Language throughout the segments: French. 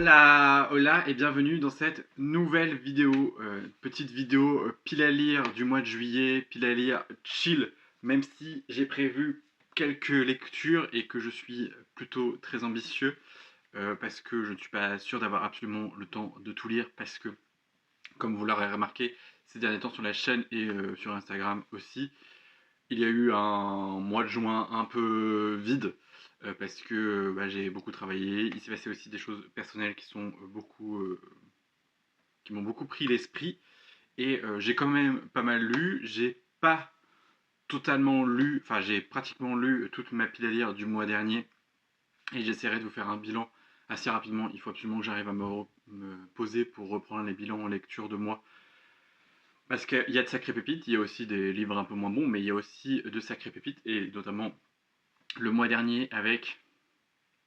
Hola, hola et bienvenue dans cette nouvelle vidéo, petite vidéo pile à lire du mois de juillet, pile à lire chill, même si j'ai prévu quelques lectures et que je suis plutôt très ambitieux parce que je ne suis pas sûr d'avoir absolument le temps de tout lire parce que, comme vous l'aurez remarqué, ces derniers temps sur la chaîne et sur Instagram aussi, il y a eu un mois de juin un peu vide parce que j'ai beaucoup travaillé. Il s'est passé aussi des choses personnelles qui sont qui m'ont beaucoup pris l'esprit et j'ai quand même pas mal lu. J'ai pas totalement lu, enfin j'ai pratiquement lu toute ma pile à lire du mois dernier et j'essaierai de vous faire un bilan assez rapidement. Il faut absolument que j'arrive à me poser pour reprendre les bilans en lecture de mois. Parce qu'il y a de sacrées pépites, il y a aussi des livres un peu moins bons, mais il y a aussi de sacrées pépites, et notamment le mois dernier avec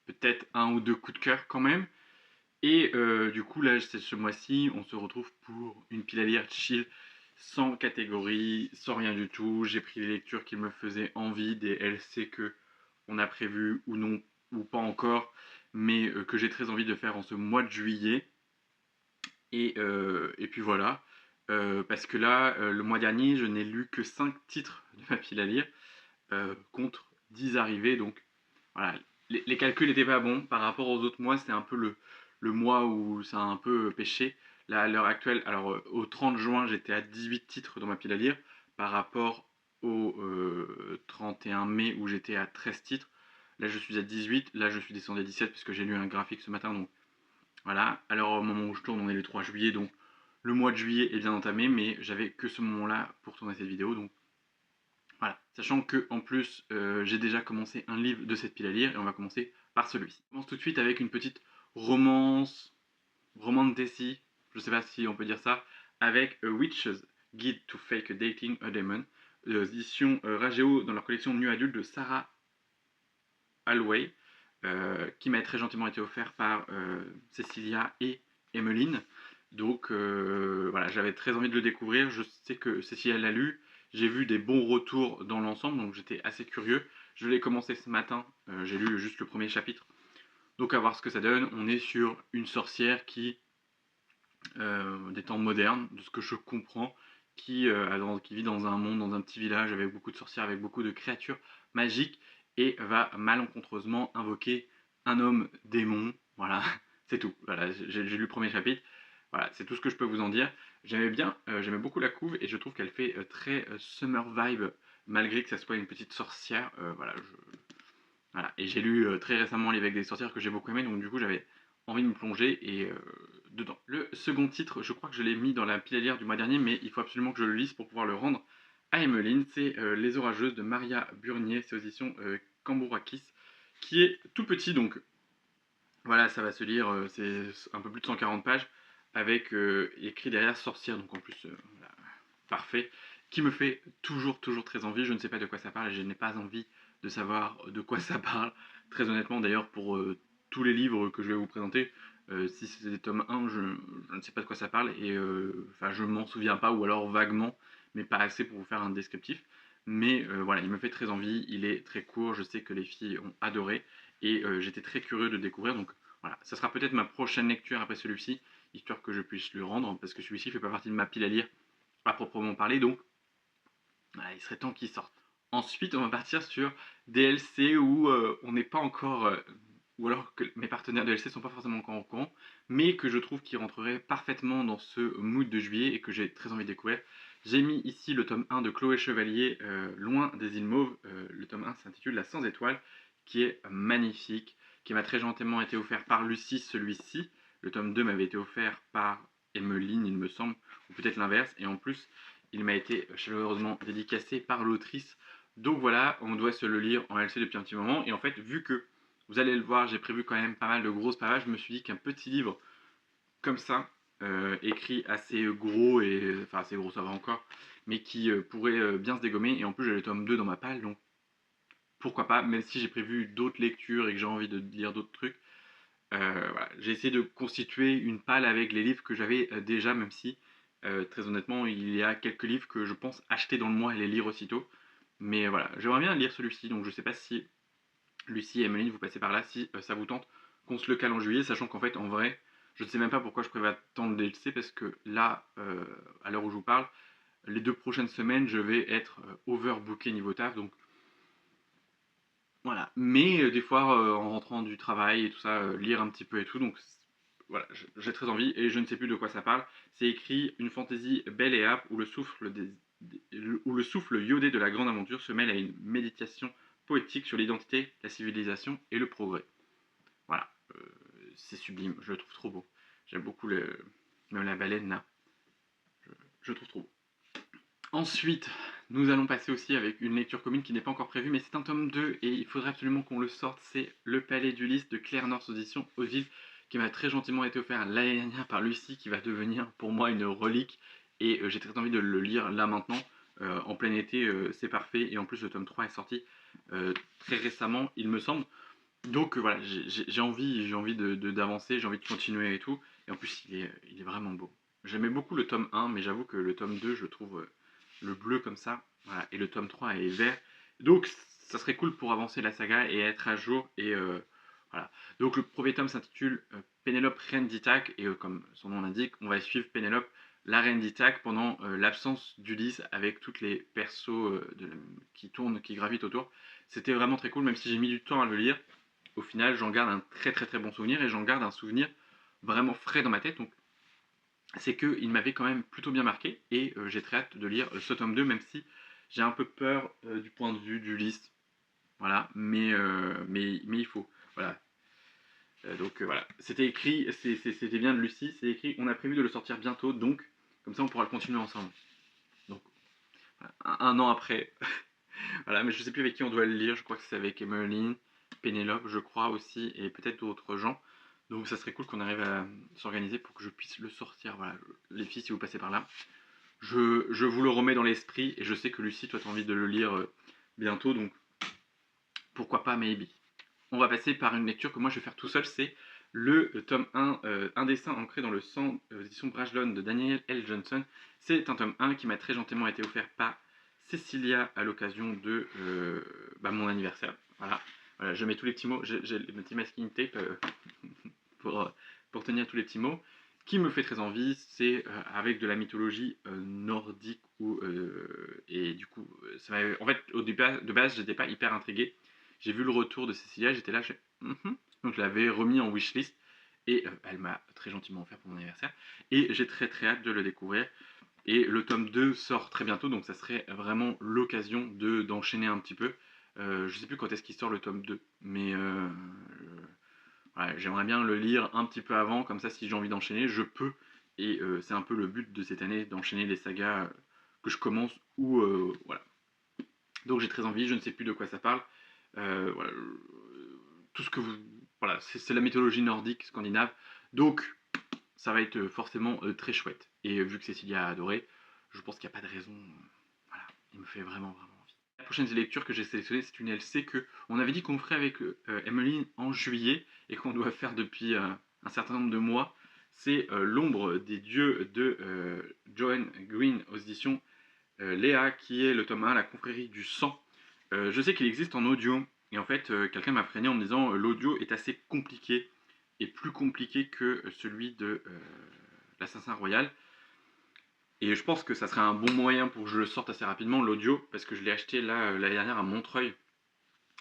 peut-être un ou deux coups de cœur quand même. Et du coup, là, c'est ce mois-ci, on se retrouve pour une pile à lire chill, sans catégorie, sans rien du tout. J'ai pris les lectures qui me faisaient envie, des LC que on a prévu ou non, ou pas encore, mais que j'ai très envie de faire en ce mois de juillet. Et puis voilà, parce que là, le mois dernier, je n'ai lu que 5 titres de ma pile à lire, contre 10 arrivées, donc voilà, les calculs n'étaient pas bons. Par rapport aux autres mois, c'était un peu le mois où ça a un peu pêché. Là, à l'heure actuelle, alors au 30 juin, j'étais à 18 titres dans ma pile à lire, par rapport au 31 mai où j'étais à 13 titres. Là, je suis à 18, là, je suis descendu à 17 puisque j'ai lu un graphique ce matin, donc voilà. Alors au moment où je tourne, on est le 3 juillet, donc le mois de juillet est bien entamé, mais j'avais que ce moment-là pour tourner cette vidéo, donc voilà. Sachant que en plus, j'ai déjà commencé un livre de cette pile à lire, et on va commencer par celui-ci. On commence tout de suite avec une petite romance, romantasy, je sais pas si on peut dire ça, avec A Witch's Guide to Fake Dating a Demon, édition Rageo dans leur collection Nu Adulte de Sarah Alway, qui m'a très gentiment été offert par Cécilia et Emmeline. Donc voilà, j'avais très envie de le découvrir. Je sais que Cécilia l'a lu. J'ai vu des bons retours dans l'ensemble, donc j'étais assez curieux. Je l'ai commencé ce matin. J'ai lu juste le premier chapitre. Donc à voir ce que ça donne. On est sur une sorcière qui, des temps modernes, de ce que je comprends, qui vit dans un monde, dans un petit village avec beaucoup de sorcières, avec beaucoup de créatures magiques, et va malencontreusement invoquer un homme démon. Voilà, c'est tout. Voilà, j'ai lu le premier chapitre. Voilà, c'est tout ce que je peux vous en dire. J'aimais bien, j'aimais beaucoup la couve et je trouve qu'elle fait très summer vibe, malgré que ça soit une petite sorcière. Voilà. Et j'ai lu très récemment Les avec des sorcières que j'ai beaucoup aimé, donc du coup j'avais envie de me plonger et dedans. Le second titre, je crois que je l'ai mis dans la pile à lire du mois dernier, mais il faut absolument que je le lise pour pouvoir le rendre à Emmeline. C'est Les Orageuses de Maria Burnier, c'est aux éditions Cambourakis, qui est tout petit, donc voilà, ça va se lire, c'est un peu plus de 140 pages, avec écrit derrière sorcière, donc en plus, voilà, parfait, qui me fait toujours très envie. Je ne sais pas de quoi ça parle et je n'ai pas envie de savoir de quoi ça parle. Très honnêtement, d'ailleurs, pour tous les livres que je vais vous présenter, si c'est des tomes 1, je ne sais pas de quoi ça parle et je m'en souviens pas, ou alors vaguement, mais pas assez pour vous faire un descriptif. Mais voilà, il me fait très envie, il est très court, je sais que les filles ont adoré et j'étais très curieux de découvrir. Donc voilà, ça sera peut-être ma prochaine lecture après celui-ci, histoire que je puisse le rendre, parce que celui-ci fait pas partie de ma pile à lire à proprement parler, donc voilà, il serait temps qu'il sorte. Ensuite, on va partir sur DLC où on n'est pas encore, ou alors que mes partenaires DLC sont pas forcément encore au courant, mais que je trouve qu'ils rentreraient parfaitement dans ce mood de juillet et que j'ai très envie de découvrir. J'ai mis ici le tome 1 de Chloé Chevalier, Loin des îles Mauves. Le tome 1 s'intitule La Sans Étoile, qui est magnifique, qui m'a très gentiment été offert par Lucie, celui-ci. Le tome 2 m'avait été offert par Emmeline, il me semble, ou peut-être l'inverse, et en plus, il m'a été chaleureusement dédicacé par l'autrice. Donc voilà, on doit se le lire en LC depuis un petit moment. Et en fait, vu que vous allez le voir, j'ai prévu quand même pas mal de grosses pages, je me suis dit qu'un petit livre comme ça, écrit assez gros, et enfin assez gros ça va encore, mais qui pourrait bien se dégommer. Et en plus, j'ai le tome 2 dans ma palle, donc pourquoi pas, même si j'ai prévu d'autres lectures et que j'ai envie de lire d'autres trucs. Voilà. J'ai essayé de constituer une palle avec les livres que j'avais déjà, même si, très honnêtement, il y a quelques livres que je pense acheter dans le mois et les lire aussitôt. Mais voilà, j'aimerais bien lire celui-ci, donc je sais pas si Lucie et Emeline, vous passez par là, si ça vous tente qu'on se le cale en juillet, sachant qu'en fait, en vrai, je ne sais même pas pourquoi je prévois attendre le DLC, parce que là, à l'heure où je vous parle, les 2 prochaines semaines, je vais être overbooké niveau taf, donc voilà. Mais des fois, en rentrant du travail et tout ça, lire un petit peu et tout, donc voilà, j'ai très envie et je ne sais plus de quoi ça parle. C'est écrit une fantaisie belle et âpre où le souffle iodé de la grande aventure se mêle à une méditation poétique sur l'identité, la civilisation et le progrès. Voilà, c'est sublime, je le trouve trop beau. J'aime beaucoup même la baleine là, je trouve trop beau. Ensuite, nous allons passer aussi avec une lecture commune qui n'est pas encore prévue, mais c'est un tome 2 et il faudrait absolument qu'on le sorte. C'est Le Palais d'Ulysse de Claire North Audition Odile, qui m'a très gentiment été offert l'année dernière par Lucie, qui va devenir pour moi une relique. Et j'ai très envie de le lire là maintenant. En plein été, c'est parfait. Et en plus, le tome 3 est sorti très récemment, il me semble. Donc voilà, j'ai envie d'avancer, j'ai envie de continuer et tout. Et en plus, il est vraiment beau. J'aimais beaucoup le tome 1, mais j'avoue que le tome 2, je le trouve le bleu comme ça. Voilà, et le tome 3 est vert. Donc ça serait cool pour avancer la saga et être à jour. Et voilà. Donc le premier tome s'intitule Pénélope Reine d'Ithaque. Et comme son nom l'indique, on va suivre Pénélope, la Reine d'Ithaque, pendant l'absence d'Ulysse, avec toutes les persos qui tournent, qui gravitent autour. C'était vraiment très cool, même si j'ai mis du temps à le lire. Au final, j'en garde un très très très bon souvenir et j'en garde un souvenir vraiment frais dans ma tête. Donc, c'est qu'il m'avait quand même plutôt bien marqué et j'ai très hâte de lire ce tome 2, même si j'ai un peu peur du point de vue d'Ulysse. Voilà, mais il faut. Voilà. Voilà, c'était écrit, c'était bien de Lucie, c'est écrit, on a prévu de le sortir bientôt, donc comme ça on pourra le continuer ensemble. Donc, voilà, un an après. Voilà, mais je sais plus avec qui on doit le lire. Je crois que c'est avec Emmeline, Pénélope, je crois aussi, et peut-être d'autres gens. Donc ça serait cool qu'on arrive à s'organiser pour que je puisse le sortir. Voilà, les filles, si vous passez par là, je vous le remets dans l'esprit. Et je sais que Lucie, toi, tu as envie de le lire bientôt, donc pourquoi pas, maybe. On va passer par une lecture que moi je vais faire tout seul. C'est le tome 1, Un dessin ancré dans le sang, édition Brajlon de Daniel L. Johnson. C'est un tome 1 qui m'a très gentiment été offert par Cécilia à l'occasion de mon anniversaire. Voilà. Voilà, je mets tous les petits mots. J'ai le petit masking tape pour tenir tous les petits mots. Qui me fait très envie, c'est avec de la mythologie nordique et du coup, en fait, de base, j'étais pas hyper intrigué. J'ai vu le retour de Cécilia, j'étais là, donc je l'avais remis en wishlist et elle m'a très gentiment offert pour mon anniversaire et j'ai très très hâte de le découvrir. Et le tome 2 sort très bientôt, donc ça serait vraiment l'occasion d'enchaîner un petit peu. Je sais plus quand est-ce qu'il sort le tome 2, mais voilà, j'aimerais bien le lire un petit peu avant, comme ça si j'ai envie d'enchaîner, je peux. Et c'est un peu le but de cette année, d'enchaîner les sagas que je commence ou voilà. Donc j'ai très envie, je ne sais plus de quoi ça parle. Voilà, tout ce que vous... Voilà, c'est la mythologie nordique, scandinave. Donc ça va être forcément très chouette. Et vu que Cécilia a adoré, je pense qu'il n'y a pas de raison. Voilà, il me fait vraiment vraiment envie. La prochaine lecture que j'ai sélectionnée, c'est une LC que on avait dit qu'on ferait avec Emmeline en juillet et qu'on doit faire depuis un certain nombre de mois. C'est L'ombre des dieux de Joanne Green aux éditions Léa, qui est le tome 1, La confrérie du sang. Je sais qu'il existe en audio, et en fait, quelqu'un m'a freiné en me disant l'audio est assez compliqué, et plus compliqué que celui de l'Assassin Royal. Et je pense que ça serait un bon moyen pour que je le sorte assez rapidement, l'audio, parce que je l'ai acheté là l'année dernière à Montreuil.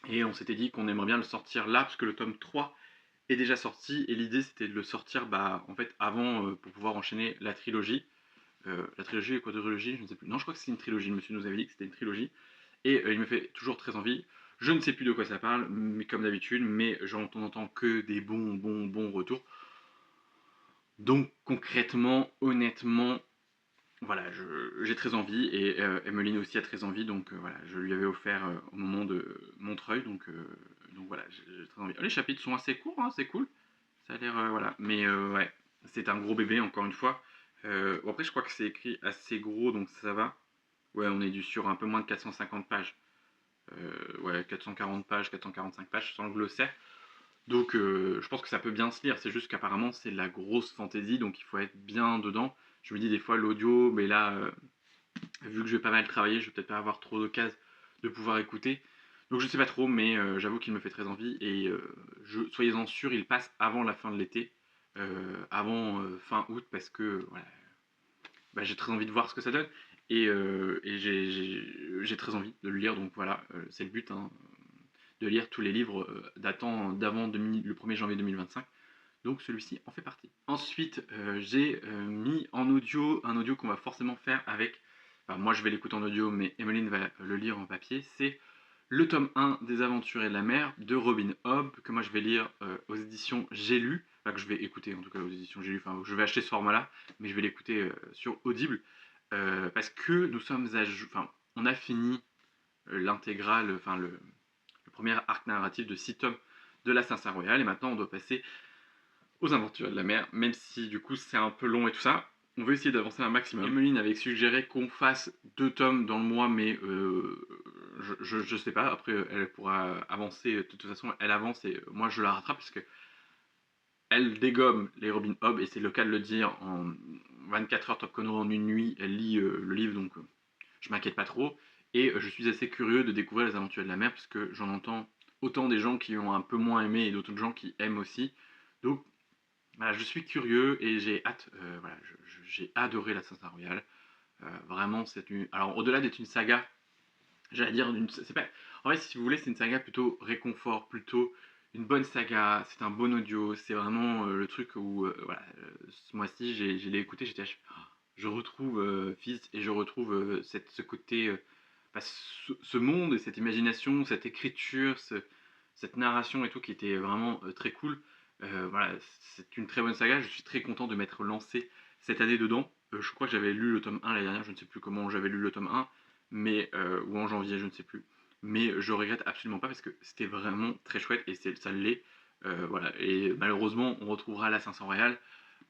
Et on s'était dit qu'on aimerait bien le sortir là, parce que le tome 3 est déjà sorti, et l'idée c'était de le sortir en fait avant pour pouvoir enchaîner la trilogie. La trilogie et quadrilogie, je ne sais plus. Non, je crois que c'est une trilogie, le monsieur nous avait dit que c'était une trilogie. Et il me fait toujours très envie. Je ne sais plus de quoi ça parle, mais comme d'habitude, mais j'entends que des bons retours. Donc concrètement, honnêtement, voilà, j'ai très envie et Emmeline aussi a très envie, donc voilà, je lui avais offert au moment de Montreuil, donc voilà, j'ai très envie. Les chapitres sont assez courts, hein, c'est cool, ça a l'air, voilà, mais ouais, c'est un gros bébé encore une fois. Bon, après, je crois que c'est écrit assez gros, donc ça va. Ouais, on est sur un peu moins de 450 pages. Ouais, 440 pages, 445 pages sans le glossaire. Donc je pense que ça peut bien se lire, c'est juste qu'apparemment c'est de la grosse fantaisie, donc il faut être bien dedans. Je me dis des fois l'audio, mais là, vu que je vais pas mal travailler, je vais peut-être pas avoir trop d'occasion de pouvoir écouter. Donc je sais pas trop, mais j'avoue qu'il me fait très envie et soyez-en sûrs, il passe avant la fin de l'été, avant fin août parce que voilà, bah, j'ai très envie de voir ce que ça donne et j'ai très envie de le lire, donc voilà, c'est le but, hein, de lire tous les livres datant d'avant le 1er janvier 2025. Donc celui-ci en fait partie. Ensuite, j'ai mis en audio un audio qu'on va forcément faire avec. Enfin, moi je vais l'écouter en audio, mais Emeline va le lire en papier. C'est le tome 1 des Aventuriers de la mer de Robin Hobb, que moi je vais lire aux éditions J'ai lu. Enfin, que je vais écouter en tout cas aux éditions J'ai lu. Enfin, je vais acheter ce format-là, mais je vais l'écouter sur Audible. Parce que nous sommes enfin, on a fini l'intégrale, enfin le premier arc narratif de 6 tomes de l'Assassin Royal, et maintenant on doit passer aux Aventures de la mer, même si du coup c'est un peu long et tout ça. On veut essayer d'avancer un maximum. Emeline avait suggéré qu'on fasse 2 tomes dans le mois, mais je sais pas. Après, elle pourra avancer. De toute façon, elle avance et moi je la rattrape parce que elle dégomme les Robin Hobb, et c'est le cas de le dire, en 24 heures top chrono, en une nuit. Elle lit le livre, donc je m'inquiète pas trop. Et je suis assez curieux de découvrir les Aventures de la mer parce que j'en entends autant des gens qui ont un peu moins aimé et d'autres gens qui aiment aussi. Donc voilà, je suis curieux et j'ai hâte. Voilà, j'ai adoré l'Assassin Royal. Vraiment, c'est une. Alors, au-delà d'être une saga, j'allais dire, c'est pas. En fait, si vous voulez, c'est une saga plutôt réconfort, plutôt une bonne saga. C'est un bon audio. C'est vraiment le truc où, voilà, ce mois-ci, je l'ai écouté, je retrouve Fils et je retrouve ce côté, bah, ce monde et cette imagination, cette écriture, cette narration et tout qui était vraiment très cool. Voilà, c'est une très bonne saga. Je suis très content de m'être lancé cette année dedans. Je crois que j'avais lu le tome 1 l'année dernière, je ne sais plus comment j'avais lu le tome 1, mais, ou en janvier, je ne sais plus. Mais je regrette absolument pas parce que c'était vraiment très chouette et ça l'est. Voilà. Et malheureusement, on retrouvera la 500 Royal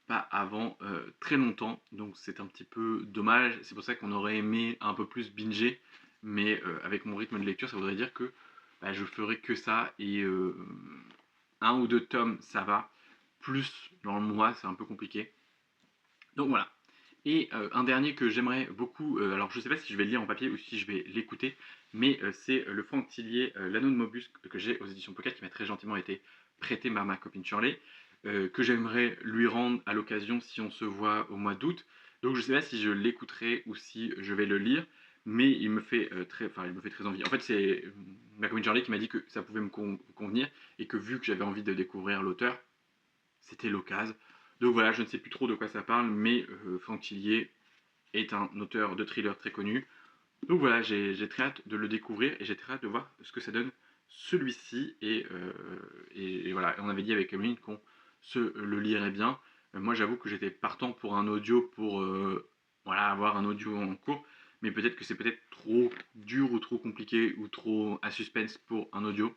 pas avant très longtemps, donc c'est un petit peu dommage. C'est pour ça qu'on aurait aimé un peu plus binger, mais avec mon rythme de lecture, ça voudrait dire que bah, je ferai que ça et un ou deux tomes, ça va. Plus dans le mois, c'est un peu compliqué. Donc voilà. Et un dernier que j'aimerais beaucoup, alors je sais pas si je vais le lire en papier ou si je vais l'écouter, mais c'est le Franck Tillier, L'Anneau de Mobus, que j'ai aux éditions Pocket, qui m'a très gentiment été prêté par ma copine Shirley, que j'aimerais lui rendre à l'occasion si on se voit au mois d'août. Donc je sais pas si je l'écouterai ou si je vais le lire, mais il me fait il me fait très envie. En fait, c'est ma copine Shirley qui m'a dit que ça pouvait me convenir et que vu que j'avais envie de découvrir l'auteur, c'était l'occasion. Donc voilà, je ne sais plus trop de quoi ça parle, mais Franck Tillier est un auteur de thriller très connu. Donc voilà, j'ai très hâte de le découvrir et j'ai très hâte de voir ce que ça donne celui-ci. Et voilà, on avait dit avec Emeline qu'on se le lirait bien. Moi, j'avoue que j'étais partant pour un audio pour voilà, avoir un audio en cours, mais peut-être que c'est peut-être trop dur ou trop compliqué ou trop à suspense pour un audio.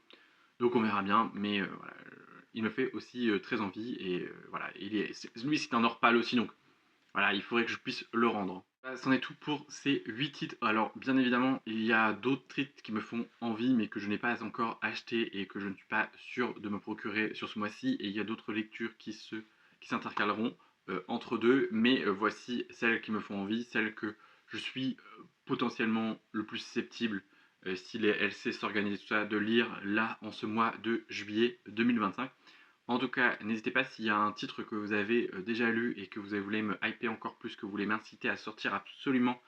Donc on verra bien, mais voilà, il me fait aussi très envie et voilà, lui c'est un Orpal aussi, donc voilà, il faudrait que je puisse le rendre. C'en est tout pour ces 8 titres. Alors bien évidemment, il y a d'autres titres qui me font envie, mais que je n'ai pas encore acheté et que je ne suis pas sûr de me procurer sur ce mois-ci. Et il y a d'autres lectures qui s'intercaleront entre deux, mais voici celles qui me font envie, celles que je suis potentiellement le plus susceptible, si les LC s'organisent tout ça, de lire là en ce mois de juillet 2025. En tout cas, n'hésitez pas s'il y a un titre que vous avez déjà lu et que vous voulez me hyper encore plus, que vous voulez m'inciter à sortir absolument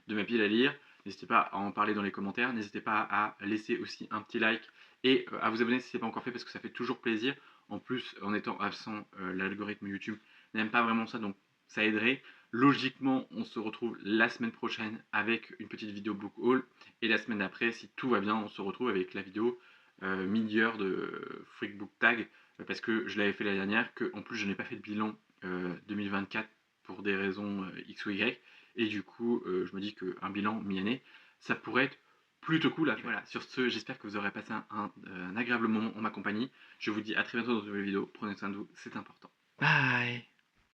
de ma pile à lire. N'hésitez pas à en parler dans les commentaires. N'hésitez pas à laisser aussi un petit like et à vous abonner si ce n'est pas encore fait parce que ça fait toujours plaisir. En plus, en étant absent, l'algorithme YouTube n'aime pas vraiment ça, donc ça aiderait. Logiquement, on se retrouve la semaine prochaine avec une petite vidéo book haul. Et la semaine d'après, si tout va bien, on se retrouve avec la vidéo mid-year de Freak Book Tag. Parce que je l'avais fait l'année dernière, que en plus je n'ai pas fait de bilan 2024 pour des raisons X ou Y. Et du coup, je me dis qu'un bilan mi-année, ça pourrait être plutôt cool à faire. Voilà, sur ce, j'espère que vous aurez passé un agréable moment en ma compagnie. Je vous dis à très bientôt dans une nouvelle vidéo. Prenez soin de vous, c'est important. Bye.